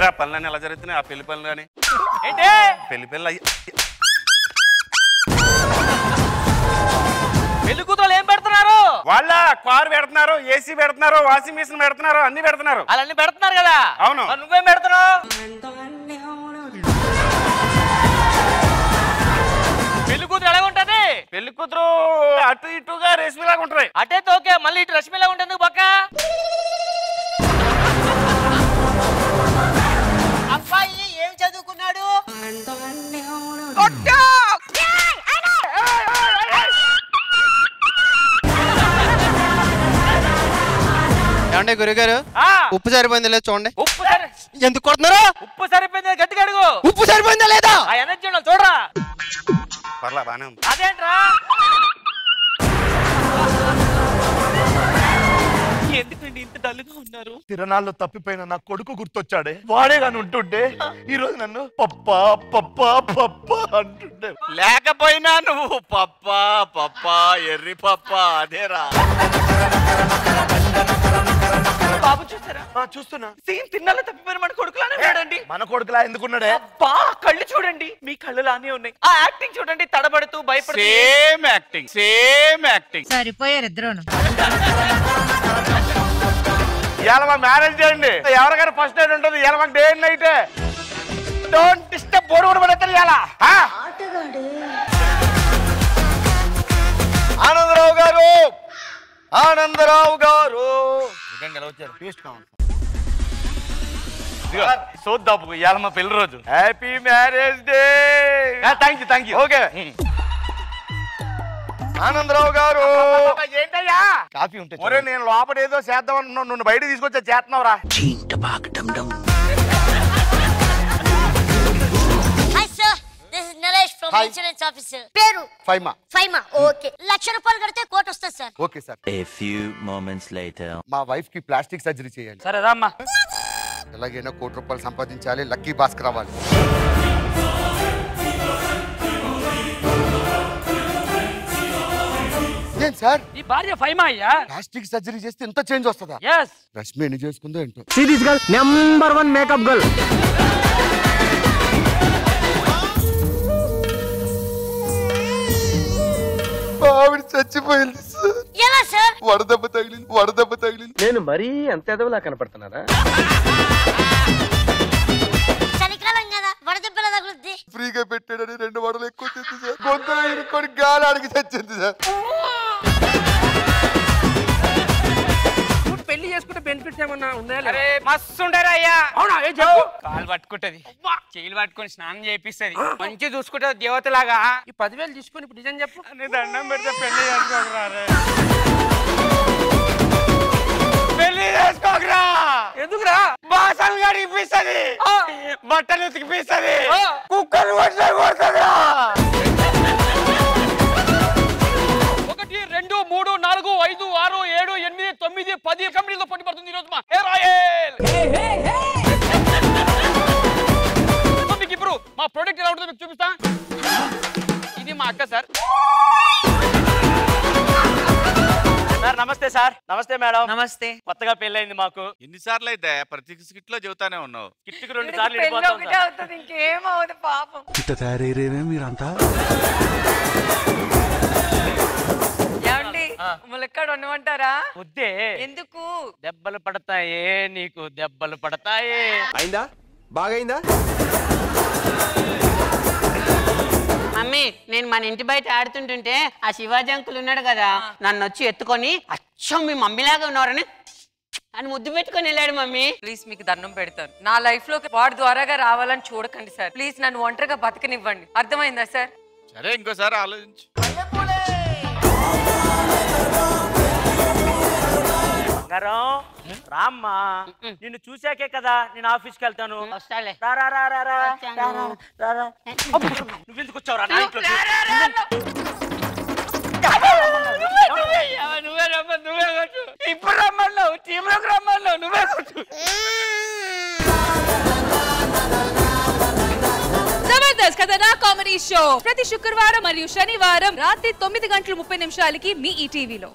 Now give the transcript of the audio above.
ఏందిరా పనులన్నీ ఎలా జరుగుతున్నాయి ఆ పెళ్లి పనులు కానీ ఏంటి పెళ్లి పనులు పెళ్లి కూతురు ఏం పెడుతున్నారు వాళ్ళ కారు పెడుతున్నారు ఏసీ పెడుతున్నారు వాషింగ్ మిషన్ పెడుతున్నారు అన్ని పెడుతున్నారు అలాన్ని పెడుతున్నారు కదా అవును నువ్వేం పెడుతున్నావు పెళ్లి కూతురు ఎలా ఉంటది పెళ్లి కూతురు అటు ఇటుగా రేష్మిలాగా ఉంటాయి అటే ఓకే మళ్ళీ ఇటు రష్మిలా ఉంటుంది పక్క అబ్బాయి ఏం చదువుకున్నాడు ఏమంటే గురుగారు ఉప్పు సరిపోయిందా లేదా చూడండి ఉప్పు ఎందుకు కొడుతున్నారు ఉప్పు సరిపోయింది గట్టిగా అడుగు ఉప్పు సరిపోయిందా లేదా ఆ ఎనర్జీ చూడరా పర్లా బానే ఉంది అదేంట్రా ఎందుకండి ఇంత డల్గా ఉన్నారు తిరణాల్లో తప్పిపోయిన నా కొడుకు గుర్తొచ్చాడే వాడే గాని ఉంటుండే ఈ రోజు నన్ను పప్పా పప్పా పప్పా అంటుండే లేకపోయినా నువ్వు పప్పా పప్పా ఎర్రి పప్పా అదేరా బాబు చూస్తారా చూస్తున్నా సీన్ తిన్నాలో తప్పిపోయిన మన కొడుకులానే ఉన్నాడండి మన కొడుకులా ఎందుకున్నాడే అబ్బా కళ్ళు చూడండి మీ కళ్ళు లానే ఉన్నాయి ఆ యాక్టింగ్ చూడండి తడబడుతూ భయపడుతూ సేమ్ యాక్టింగ్ సరిపోయారు ఇద్దరును ఇవాళ మా మ్యారేజ్ చేయండి ఎవరికైనా ఫస్ట్ నైట్ ఉంటుంది ఇవాళ మాకు day night don't disturb bore కూడా పడతారు ఇవాళ ఆనందరావు గారు ఆనందరావు గారు చూద్దాం ఇవాళ మా పెళ్లి రోజు happy marriage day thank you okay Anandarao గారు ఏంటయ్యా కాఫీ ఉంటే ఒరే నేను లోపల ఏదో చేద్దాం అనుకున్నావు నువ్వు బయట తీసుకొచ్చా చేస్తున్నావురా hi sir this is Naresh from insurance officer పేరు ఫైమా ఓకే 1,00,000 రూపాయలు కడితే కోట్ వస్తుంది sir okay sir A few moments later. మా వైఫ్ కి ప్లాస్టిక్ సర్జరీ చేయాలి సరే రామ్మా ఎలాగైనా ₹1,00,00,000 సంపాదించాలి లక్కీ భాస్కర్ అవ్వాలి ఏం సార్ ఈ భార్య ఫైమా అయ్యా ప్లాస్టిక్ సర్జరీ చేస్తే ఎంత చేంజ్ వస్తుందా yes రష్మి ఎన్ని చేసుకుందో ఏంటో series girl number 1 makeup girl ఆవిడ చచ్చిపోయింది సార్ ఎలా సార్ వడదెబ్బ తగిలింది నేను మరీ అంత ఎదవలా కనపడుతున్నారా చలికాలం కదా వడదెబ్బల తగులుద్ది ఫ్రీగా పెట్టాడని 2 వడలు ఎక్కువ తింది సార్ గొంతులో ఇరుక్కొని గాలి అడిగి చచ్చింది సార్ పెళ్లి చేసుకుంటే బెనిఫిట్స్ ఏమన్నా ఉన్నాయా అరే మస్తు ఉండరా అయ్యా అవునా ఏ చెప్పు కాలు పట్టుకుంటది చేయిలు పట్టుకొని స్నానం చేపిస్తుంది మంచి చూసుకుంటది దేవతలాగా ఈ 10,000 తీసుకొని ఇప్పుడు నిజం చెప్పు దండం పెడితే పెళ్లి చేసుకోకరా పెళ్లి చేసుకోకరా ఎందుకురా బాసలు గడిపిస్తుంది బట్టలు ఉతికిపిస్తుంది కుక్కలు కొడుతుంది 1 2 3 4 5 6 7 8 9 10 కంపెనీలో పోటీ పడుతుంది ఈరోజు మా హెయిర్ ఆయిల్ మీకు ఇప్పుడు మా ప్రోడక్ట్ ఎలా ఉంటుందో మీకు చూపిస్తా ఇది మా అక్క సార్ సార్ నమస్తే సార్ నమస్తే మేడం నమస్తే కొత్తగా పెళ్ళైంది మాకు ఎన్నిసార్లు అయితే ప్రతి స్కిట్ లో చెబుతానే ఉన్నావు కిట్టుకు 2 సార్లు వెళ్ళిపోతాం ఇంకేమవుతుంది పాపం ఇట్ట తయారయ్యేమే మీరంతా ఏమండి ములక్కాడు వండమంటారా వద్దే ఎందుకు దెబ్బలు పడతాయే నీకు దెబ్బలు పడతాయే అయిందా బాగైందా మమ్మీ నేను మన ఇంటి బయట ఆడుతుంటుంటే ఆ శివాజీ అంకుల్ ఉన్నాడు కదా నన్ను వచ్చి ఎత్తుకొని అచ్చం మీ మమ్మీలాగా ఉన్నారని అని ముద్దు పెట్టుకొని వెళ్ళాడు మమ్మీ ప్లీజ్ మీకు దండం పెడతాను నా లైఫ్ లోకి వాడి ద్వారాగా రావాలని చూడకండి సార్ ప్లీజ్ నన్ను ఒంటరిగా బతకనివ్వండి అర్థమైందా సార్ సరే ఇంకోసారి ఆలోచించు బంగారం రామ్మా నిన్ను చూసాకే కదా నేను ఆఫీస్కి వెళ్తాను వస్తాలే నువ్వెందుకు వచ్చావురా నా ఇంట్లోకి? నువ్వే రమ్మా నువ్వే కొట్టు ఇప్పుడు రమ్మన్నావు టీంలోకి రమ్మన్నావు నువ్వే కొట్టు జబర్దస్త్ కథనా కామెడీ షో ప్రతి శుక్రవారం మరియు శనివారం రాత్రి 9:30 మీ ఈటీవీలో